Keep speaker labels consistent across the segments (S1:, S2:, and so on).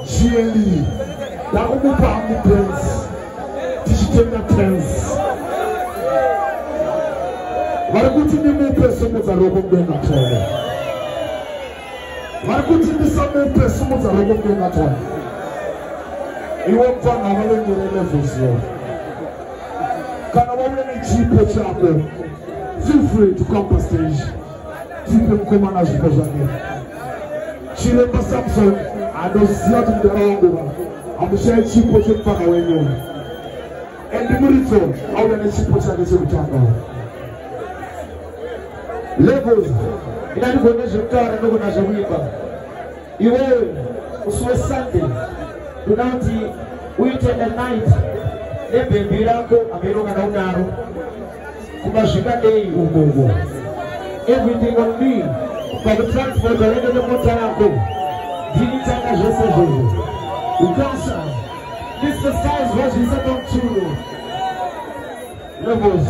S1: GLE. That will be family prince. Digital prince. What good to the person was a robot being at all. What good to the same person was a robot being at all. You won't find a whole new levels. Can I want any cheap chapel? Feel free to come on stage. People come on as president. Chile Samson, I don't see out in the wrong. I'm sure cheap potion for our way. And the Murito, how many cheap potion is in town? Levels, in any condition, car and no as a weaver. You will, was Sunday, without the winter and night. They be miracle, a miracle and honor. Everything on me for the transport the end of the Montanaco. This is the size where she's at on two levels,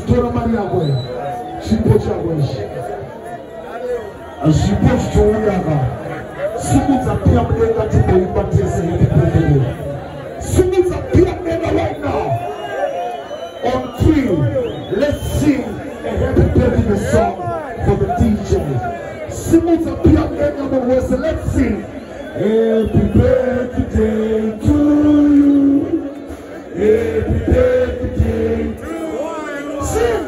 S1: Tora Maria way. She puts her way. And she puts to Uyama. Sumits appear mega to the Impatis and the people. Sumits appear mega right now. On 3, let's sing a happy birthday song for the DJ. Sumits appear mega the words. Let's sing. Happy birthday to you. Happy birthday to you. Sing.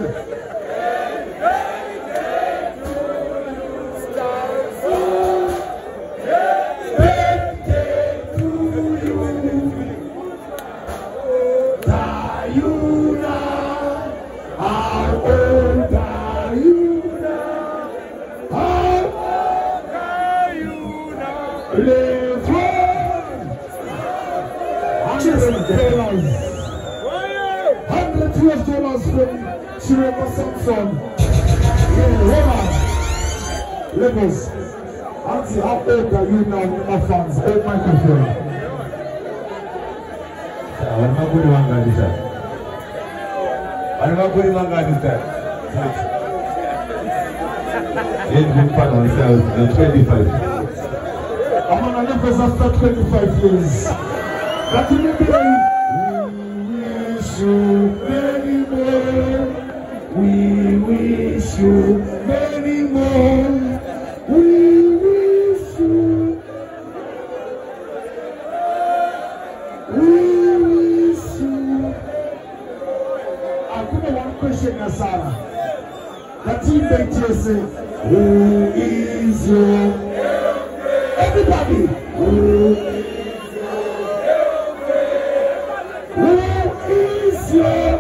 S1: Samson. Levels. Auntie, how old are you now, my fans? Old microphone.
S2: I'm not going to understand. It's been fun on sales in 25.
S1: I'm on a level after 25 years. But remember, we wish you many more. We wish you many more. We wish you. We wish you. I put one question, Sarah. That team they just say, who is your? Everybody. Who is your?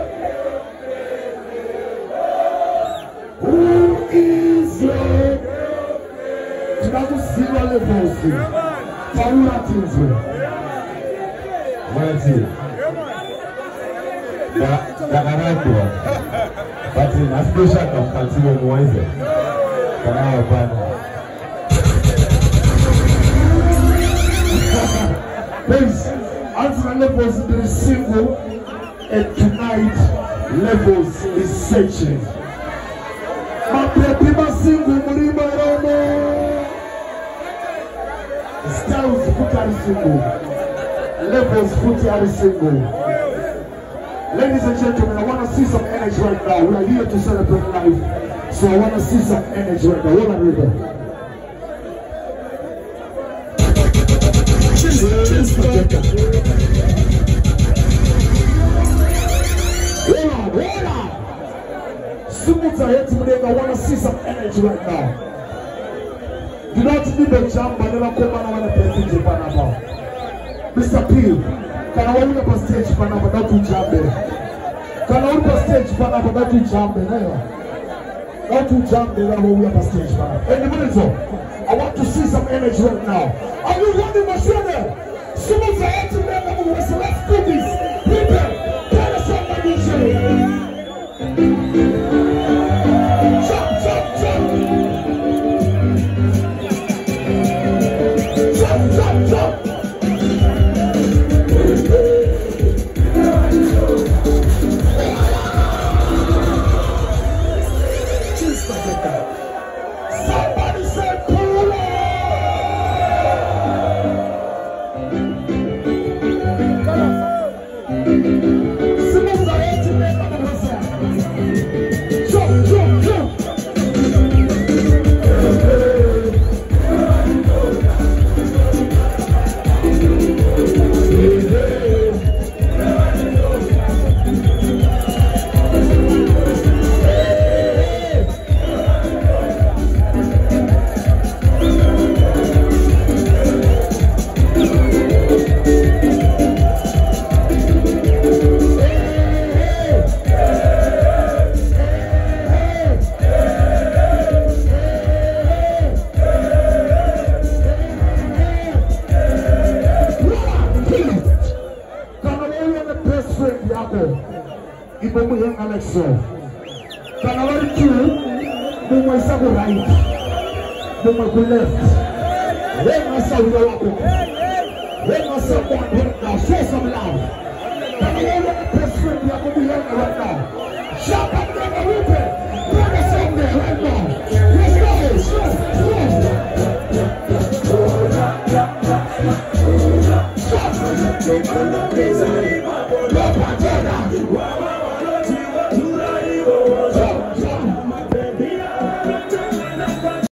S1: Paula Tinsley.
S2: What's it? But in a special competition, Wednesday. Can I have one?
S1: Please, answer levels in the single, and tonight levels is searching. My people single, Murima Romo. Styles put out single. Levels put out single. Ladies and gentlemen, I want to see some energy right now. We are here to celebrate life. So I want to see some energy right now. Hold on, River. Hold on. Sumits are here today. I want to see some energy right now. Do not need a jump, but never come on and play DJ Panama. Mr. P, can I hold up a stage Panama, not to jump there? Can I hold up a stage Panama, not to jump there? Not to jump there, I will up a stage Panama. In the minute, I want to see some energy right now. Are you ready, Machine? Someone's ahead to them, so let's do this. People, tell us somebody. Jump, jump, jump. Somebody say cool. bomu yang Alexo. Kana wari tu bomu isa go right. Bomu go left. When asa ulo wako. When asa one right now. Show some love. Kana wari best friend ya bomu yang right now. Shout out to the people. Bring us up there right now. Let's go. Let's go.